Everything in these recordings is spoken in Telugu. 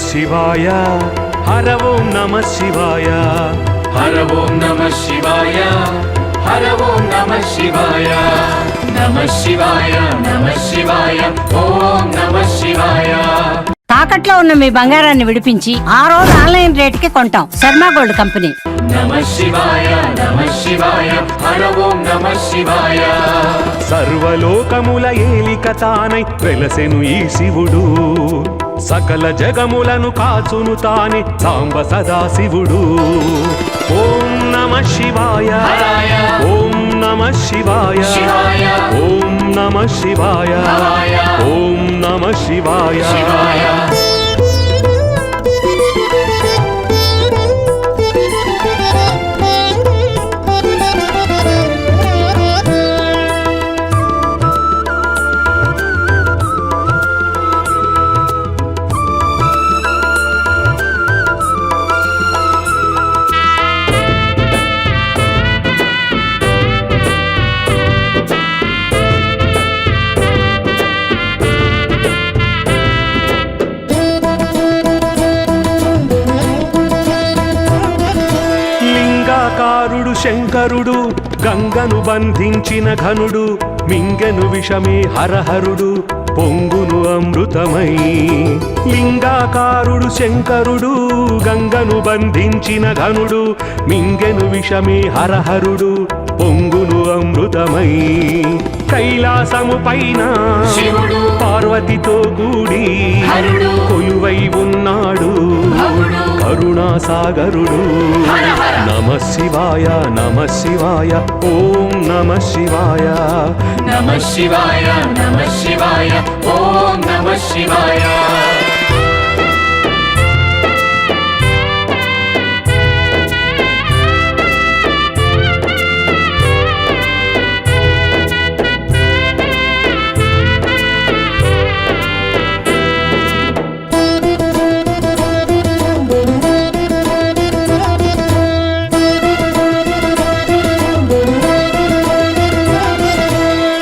శివాయ హర ఓం నమః శివాయ హర ఓం నమః శివాయ హర ఓం నమః శివాయ నమః శివాయ నమః శివాయ ఓం నమః శివాయ. తాకట్లో ఉన్న మీ బంగారాన్ని విడిపించి ఆ రోజు ఆన్లైన్ రేటుకి కొంటాం. Sharma gold company. నమః శివాయ నమః శివాయ హర ఓం నమః శివాయ. సర్వలోకముల ఏలిక తానై వెలసెను ఈ శివుడు, సకల జగములను కాచును తానే సాంబ సదాశివుడు. ఓం నమః శివాయ ఓం నమః శివాయ ఓం నమః శివాయ ఓం నమః శివాయ. లింగాకారుడు శంకరుడు, గంగను బంధించిన ఘనుడు, మింగెను విషమే హరహరుడు, పొంగును అమృతమై. లింగాకారుడు శంకరుడు, గంగను బంధించిన ఘనుడు, మింగెను విషమే హరహరుడు, పొంగును అమృతమై. కైలాసము పైన శివుడు పార్వతితో కూడి కొలువై ఉన్నాడు కరుణాసాగరుడు. నమః శివాయ నమః శివాయ ఓం నమః శివాయ నమః శివాయ నమః శివాయ ఓం నమః శివాయ.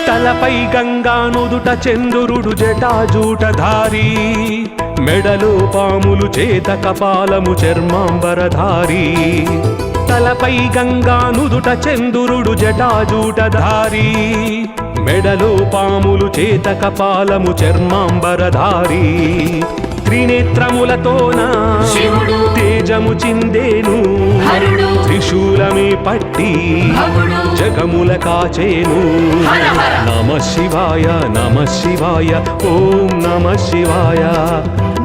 తలపై గంగా నుదుట చంద్రుడు జటాజూటధారి, మెడలో పాములు చేత కపాలము చర్మాంబరధారి. తలపై గంగా నుదుట చంద్రుడు జటాజూటధారి, మెడలో పాములు చేత కపాలము చర్మాంబరధారి. త్రినేత్రములతోన శివుడు తేజము చిందేను, త్రిశూలమే పట్టి జగముల కాచేను. నమః శివాయ నమః శివాయ ఓం నమః శివాయ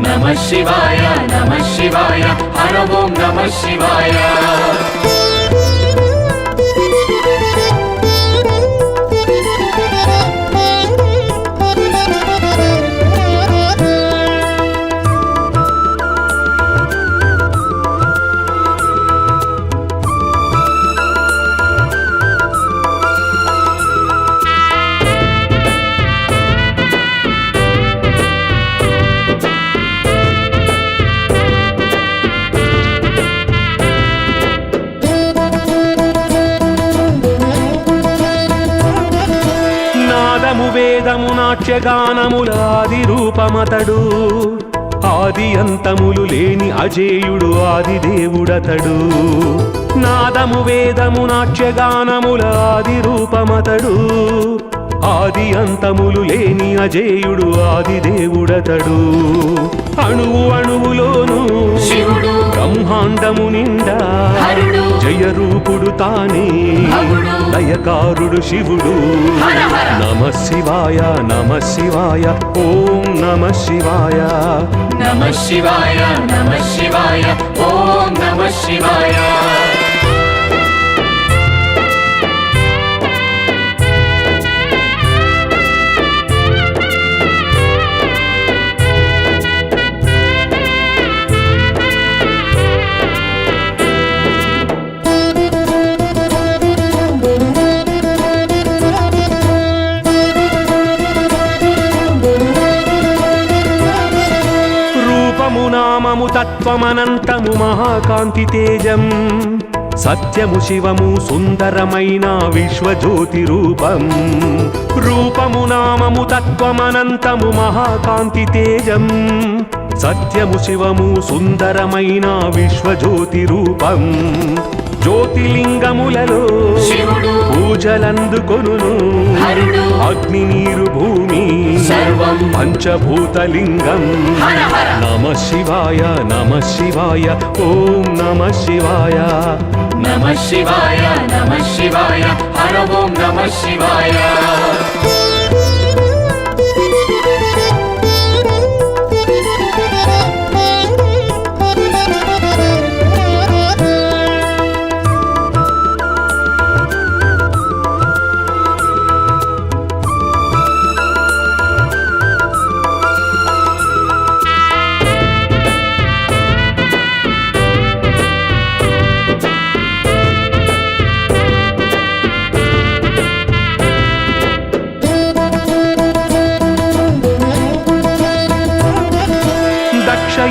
నమః శివాయ నమః శివాయ హర ఓం నమః శివాయ. వేదము నాట్యగానముల ఆది రూపమతడు, ఆది అంతములు లేని అజేయుడు ఆది దేవుడతడు. నాదము వేదము నాట్యగానముల ఆది రూపమతడు, ఆది అంతములు లేని అజేయుడు ఆది దేవుడతడు. అణువు అణువులోను శివుడు బ్రహ్మాండము నిండా జయరూపుడు తానే లయకారుడు శివుడు. నమః శివాయ నమః శివాయ ఓం నమః శివాయ నమః శివాయ నమః శివాయ ఓం నమః శివాయ. నామము తత్వమనంతము మహాకాంతి తేజం, సత్యము శివము సుందరమైన విశ్వజ్యోతి రూపం. రూపము నామము తత్వమనంతము మహాకాంతి తేజం, సత్యము శివము సుందరమైన విశ్వజ్యోతి రూపం జ్యోతిలింగములలో శివుడు పూజలందుకొనును హరుడు అగ్ని నీరు భూమి సర్వం పంచభూతలింగం హర హర నమః శివాయ నమః శివాయ ఓం నమః శివాయ నమః శివాయ నమః శివాయ హర ఓం నమః శివాయ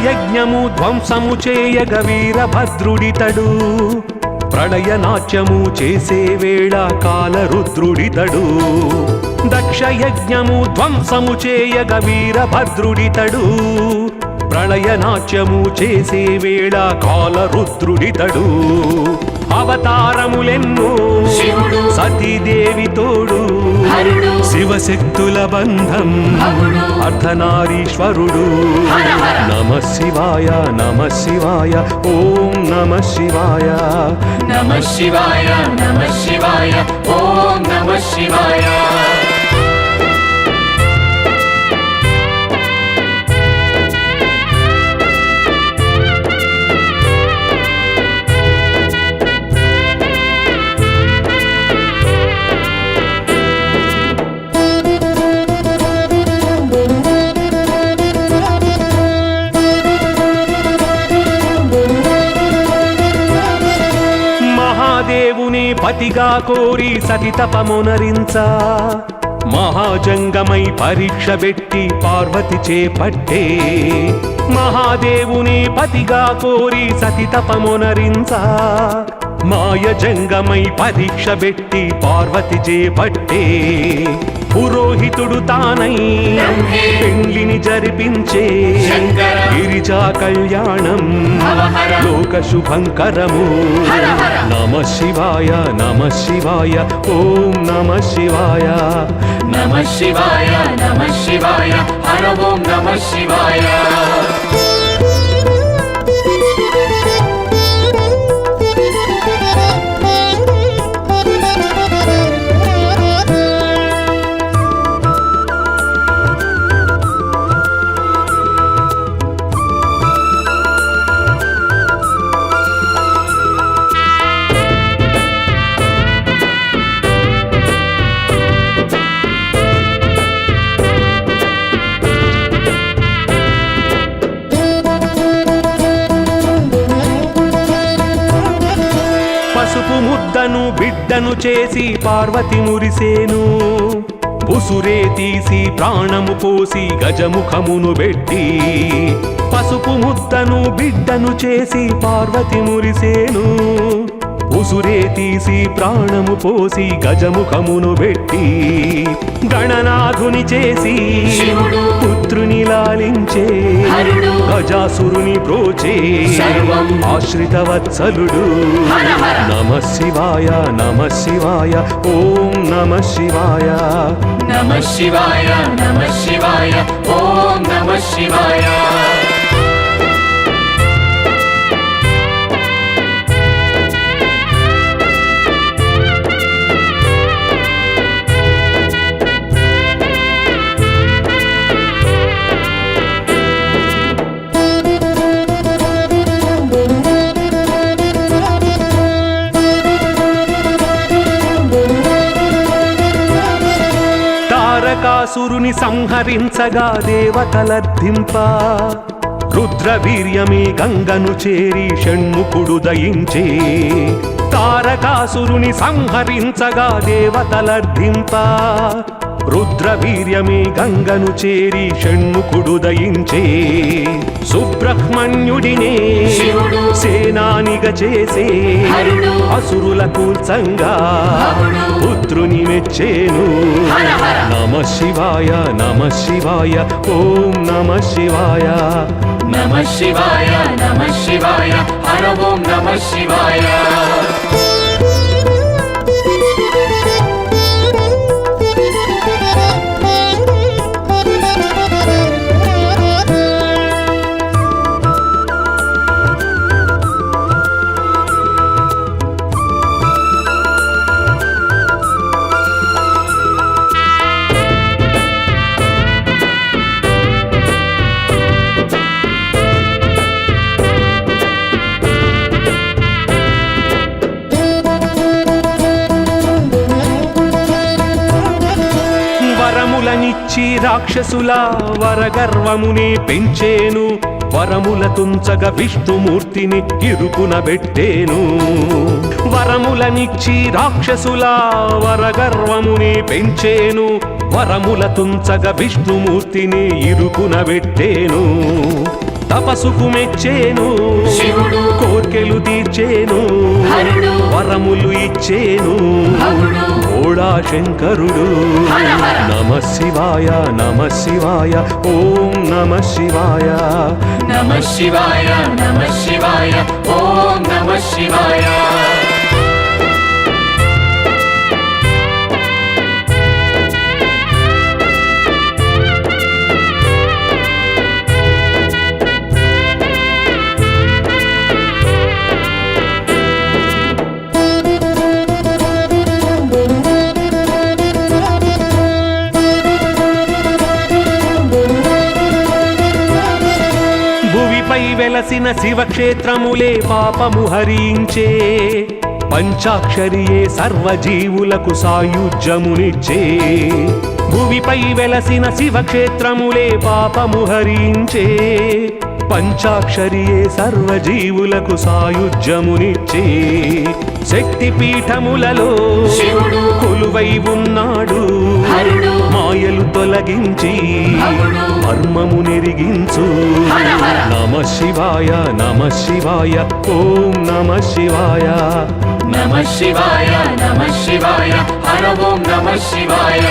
యజ్ఞము ధ్వంసము చేయగ వీరభద్రుడితడు ప్రళయ నాట్యము చేసే వేళ కాలరుద్రుడితడు దక్ష యజ్ఞము ధ్వంసము చేయగ వీరభద్రుడితడు ప్రళయ నాట్యము చేసే వేళ కాలరుద్రుడితడు అవతారములెన్నో శివుడు సతీదేవి తోడు హరుడు శివశక్తుల బంధం భవుడు అర్ధనారీశ్వరుడు హర హర నమః శివాయ నమః శివాయ ఓం నమః శివాయ నమః శివాయ నమః శివాయ ఓం నమః శివాయ మహాదేవుని పతిగా కోరి సతి తపమునరించ మహాజంగమై పరీక్ష పెట్టి పార్వతి చేపట్టే మహాదేవుని పతిగా కోరి సతి తపమునరించ మాయ జంగమై పరీక్ష పెట్టి పార్వతి చేపట్టే పురోహితుడు తానై బ్రహ్మే పెండ్లిని జరిపించే శంకర గిరిజా కళ్యాణం భవహర లోక శుభంకరము హర హర నమః శివాయ నమః శివాయ ఓం నమః శివాయ నమః శివాయ నమః శివాయ హర ఓం నమః శివాయ పసుపు ముద్దను బిడ్డను చేసి పార్వతి మురిసేను ఉసురే తీసి ప్రాణము పోసి గజముఖమును పెట్టి పసుపు ముద్దను బిడ్డను చేసి పార్వతి మురిసేను ఉసురే తీసి ప్రాణము పోసి గజముఖమును పెట్టి గణనాథుని చేసి శివుడు పుత్రుని లాలించే హరుడు గజాసురుని ప్రోచే సర్వం ఆశ్రిత వత్సలుడు హర హర నమః శివాయ నమః శివాయ ఓం నమః శివాయ నమః శివాయ నమః శివాయ ఓం నమః శివాయ తారకాసురుని సంహరించగా దేవతలర్థింప రుద్రవీర్యమే గంగను చేరి షణ్ముఖుడు దయించే తారకాసురుని సంహరించగా దేవతలర్థింప రుద్రవీర్యమే గంగను చేరి షణ్ముఖుడు దయించే సుబ్రహ్మణ్యుడినే శివుడు సేనానిగా చేసే హరుడు అసురుల కూల్చంగా భవుడు పుత్రుని మెచ్చేను హర హర నమః శివాయ నమః శివాయ ఓం నమః శివాయ నమః శివాయ నమః శివాయ హర ఓం నమః శివాయ వరములనిచ్చి రాక్షసుల వరగర్వమునే పెంచేను వరముల తుంచగ విష్ణుమూర్తిని ఇరుకున పెట్టేను వరములనిచ్చి రాక్షసుల వరగర్వమునే పెంచేను వరముల తుంచగ విష్ణుమూర్తిని ఇరుకున పెట్టేను తపసుకు మెచ్చేను శివుడు కోర్కెలు తీర్చేను హరుడు వరములు ఇచ్చేను భవుడు ఓడా శంకరుడు హర హర నమః శివాయ నమః శివాయ ఓం నమః శివాయ నమః శివాయ నమః శివాయ ఓం నమః శివాయ భువిపై వెలసిన శివక్షేత్రములే పాపము హరించే పంచాక్షరియే సర్వజీవులకు సాయుధ్యమునిచ్చే భువిపై వెలసిన శివక్షేత్రములే పాపము హరించే పంచాక్షరియే సర్వజీవులకు సాయుధ్యమునిచ్చే శక్తి పీఠములలో శివుడు కొలువై ఉన్నాడు హరుడు మాయలు తొలగించి భవుడు మర్మము నెరిగించు హర హర నమః శివాయ నమః శివాయ ఓం నమః శివాయ నమః శివాయ నమః శివాయ హర ఓం నమః శివాయ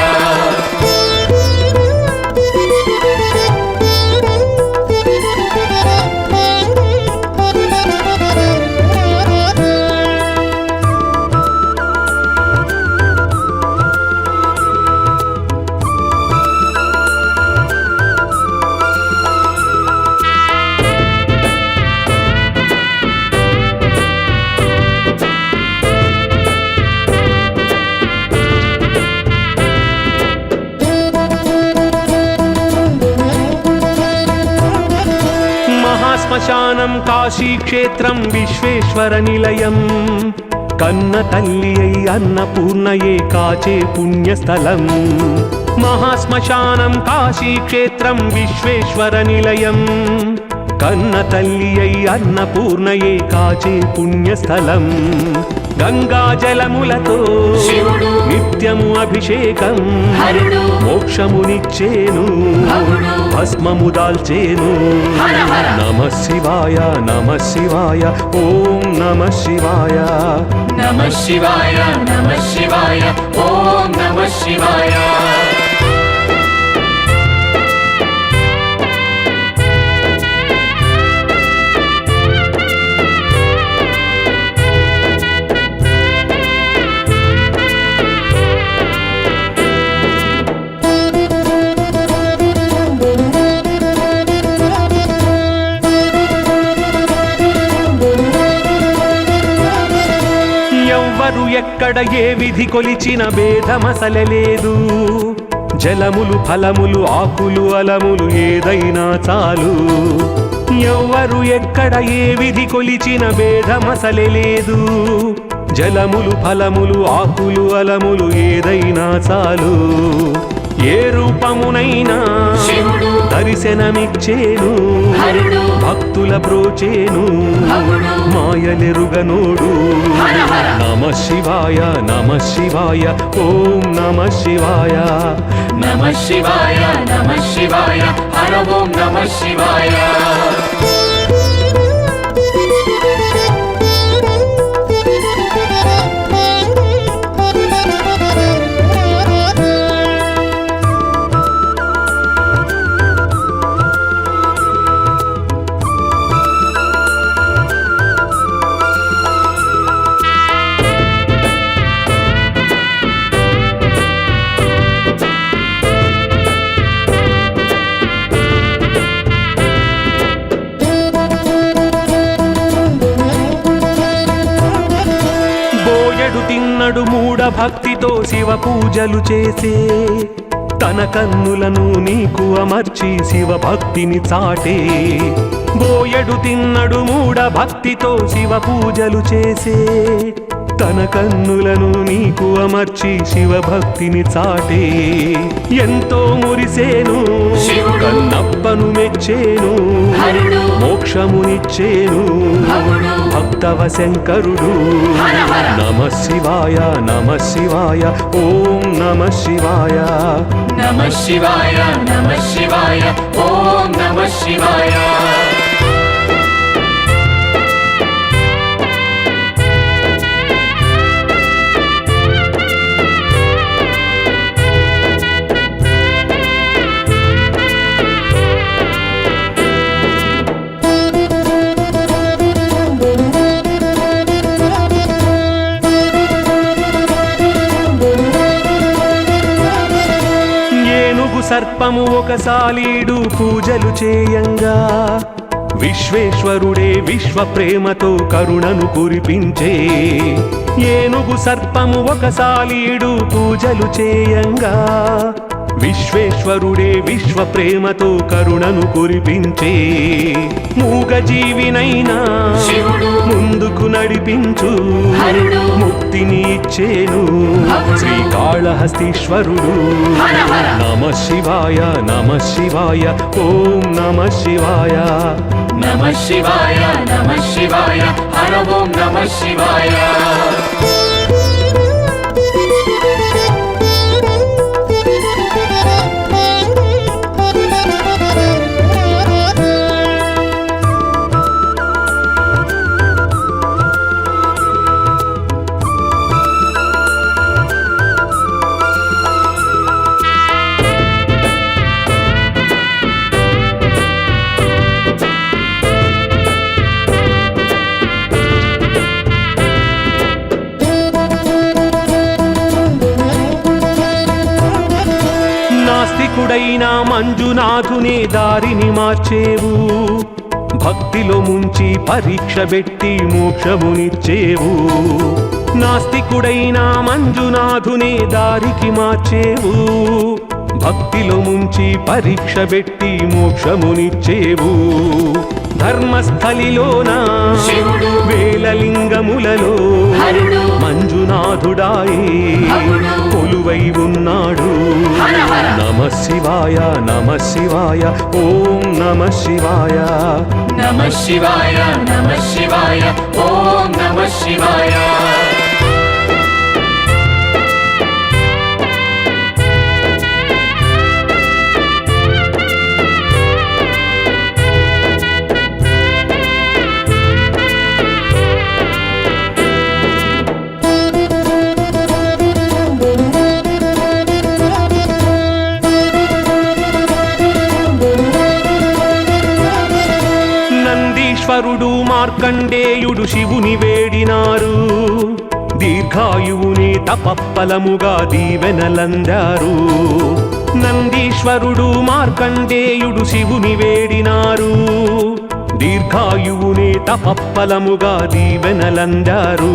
మహాశ్మశానం కాశీక్షేత్రం విశ్వేశ్వర నిలయం కన్న తల్లి అయి అన్నపూర్ణయే కాచే పుణ్యస్థలం మహాశ్మశానం కాశీక్షేత్రం విశ్వేశ్వర నిలయం కన్న తల్లి అయి అన్నపూర్ణయే కాచే పుణ్యస్థలం గంగా జలములతో శివుడు నిత్యము అభిషేకం హరుడు మోక్షమునిచ్చేను భవుడు భస్మము దాల్చేను హర హర నమః శివాయ నమః శివాయ ఓం నమః శివాయ నమః శివాయ నమః శివాయ ఓం నమః శివాయ ఎవ్వరు ఎక్కడ ఏ విధి కొలిచిన భేదమసలలేదు జలములు ఫలములు ఆకులు అలములు ఏదైనా చాలు ఎవ్వరు ఎక్కడ ఏ విధి కొలిచిన భేదమసలలేదు జలములు ఫలములు ఆకులు అలములు ఏదైనా చాలు ఏ రూపమునైనా శివుడు దర్శనమిచ్చేను హరుడు భక్తుల బ్రోచేను భవుడు మాయలెరుగనోడు హర హర నమః శివాయ నమః శివాయ ఓం నమః శివాయ నమః శివాయ నమః శివాయ హర ఓం నమః శివాయ తిన్నడు మూఢ భక్తితో శివ పూజలు చేసే తన కన్నులను నీకు అమర్చి శివ భక్తిని చాటే బోయడు తిన్నడు మూఢ భక్తితో శివ పూజలు చేసే తన కన్నులను నీకు అమర్చి శివ భక్తిని చాటే ఎంతో మురిసేను శివుడు. కన్నప్పను మెచ్చేను హరుడు. మోక్షమునిచ్చేను భవుడు. భక్తవ శంకరుడు హర హర. నమ శివాయ నమ శివాయ ఓం నమ శివాయ నమ శివాయ నమ శివాయ ఓం నమ శివాయ ఏనుగు సర్పము ఒకసాలీడు పూజలు చేయంగా విశ్వేశ్వరుడే విశ్వ ప్రేమతో కరుణను కురిపించే ఏనుగు సర్పము ఒకసాలీడు పూజలు చేయంగా విశ్వేశ్వరుడే విశ్వ ప్రేమతో కరుణను కురిపించే మూగజీవినైనా శివుడు. ముందుకు నడిపించు హరుడు. ముక్తిని ఇచ్చేను భవుడు. శ్రీకాళహస్తీశ్వరుడు హర హర. నమ శివాయ నమ శివాయ ఓం నమ శివాయ నమ శివాయ నమ శివాయ హర ఓం నమ శివాయ నాస్తికుడైన మంజునాథునే దారిని మార్చేవు భక్తిలో ముంచి పరీక్ష పెట్టి మోక్షమునిచ్చేవు నాస్తికుడైన మంజునాథునే దారికి మార్చేవు భక్తిలో ముంచి పరీక్ష పెట్టి మోక్షమునిచ్చేవు ధర్మస్థలిలోన శివుడు. వేలలింగములలో హరుడు. మంజునాథుడాయే భవుడు. కొలువై ఉన్నాడు హర హర. నమ శివాయ నమ శివాయ ఓం నమ శివాయ నమ శివాయ నమ శివాయ ఓం నమ శివాయ నందీశ్వరుడు మార్కండేయుడు శివుని వేడినారు దీర్ఘాయువుని తపఫలముగా దీవెనలందారు నందీశ్వరుడు మార్కండేయుడు శివుని వేడినారు దీర్ఘాయువుని తపఫలముగా దీవెనలందారు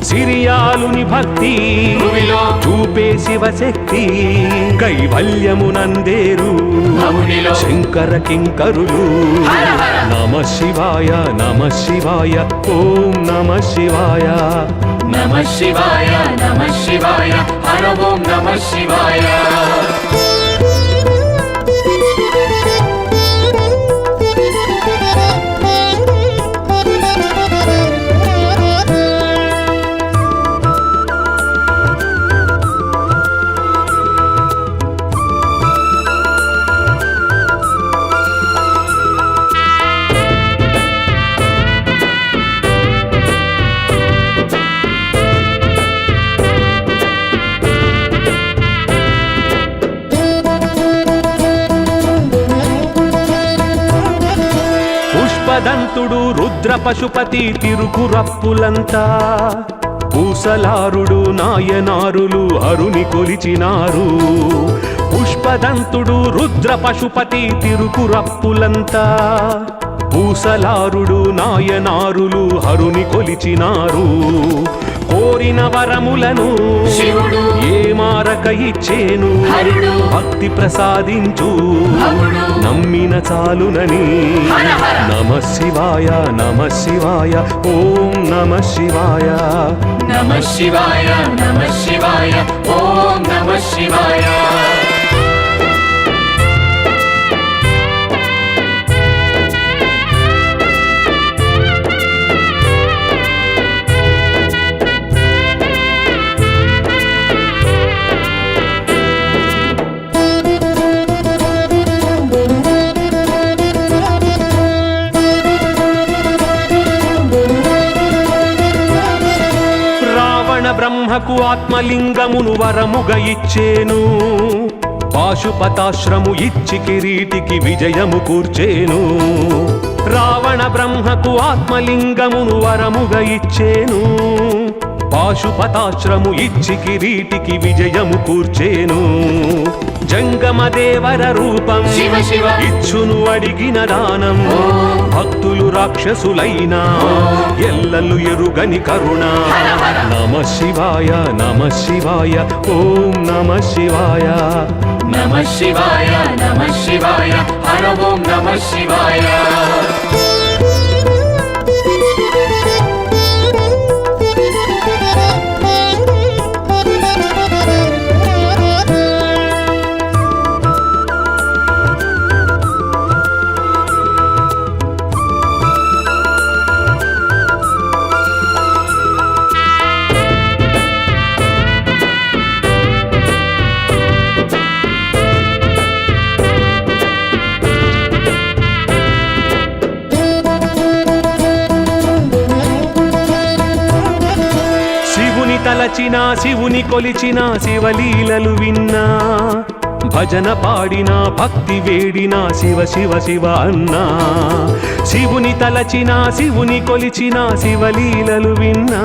సిరియాలుని భక్తి భూమిలో చూపే శివశక్తి కైవల్యమునందేరు భవునిలో శంకర కింకరులు హర హర. నమ శివాయ నమ శివాయ ఓం నమ శివాయ నమ శివాయ నమ శివాయ హర ఓం నమ శివాయ పుష్పదంతుడు రుద్ర పశుపతి తిరుకురప్పులంతా పూసలారుడు నాయనారులు హరుని కొలిచినారు పుష్పదంతుడు రుద్ర పశుపతి తిరుకురప్పులంతా పూసలారుడు నాయనారులు హరుని కొలిచినారు కోరిన వరములను శివుడు ఏ మారక ఇచ్చేను హరుడు భక్తి ప్రసాదించు భవుడు నమ్మిన చాలునని హర హర నమ శివాయ నమ శివాయ ఓం నమ శివాయ నమ శివాయ నమ శివాయ ఓం నమ శివాయ బ్రహ్మకు ఆత్మలింగమును వరముగా ఇచ్చేను పాశుపతాశ్రము ఇచ్చి కిరీటికి విజయము కూర్చేను రావణ బ్రహ్మకు ఆత్మలింగమును వరముగా ఇచ్చేను పాశుపతాశ్రము ఇచ్చి కిరీటికి విజయము కూర్చేను జంగమ దేవర రూపం శివ శివ ఇచ్చును అడిగిన దానం భక్తులు రాక్షసులైనా ఎల్లలు ఎరుగని కరుణ నమ శివాయ నమ శివాయ ఓం నమ శివాయ నమ శివాయ నమ శివాయ హర ఓం నమ శివాయ తలచిన శివుని కొలిచిన శివలీలలు విన్నా భజన పాడినా భక్తి వేడినా శివ శివ శివ అన్నా శివుని తలచిన శివుని కొలిచిన శివలీలలు విన్నా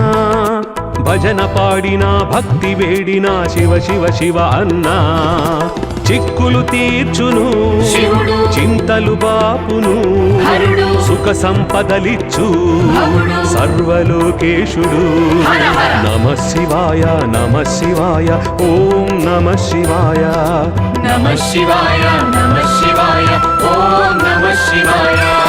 భజన పాడినా భక్తి వేడినా శివ శివ శివ అన్నా చిక్కులు తీర్చును శివుడు చింతలు బాపును హరుడు సుఖ సంపదలిచ్చు భవుడు సర్వలోకేశుడు హర హర నమ శివాయ నమ శివాయ ఓం నమ శివాయ నమ శివాయ నమ శివాయ ఓం నమ శివాయ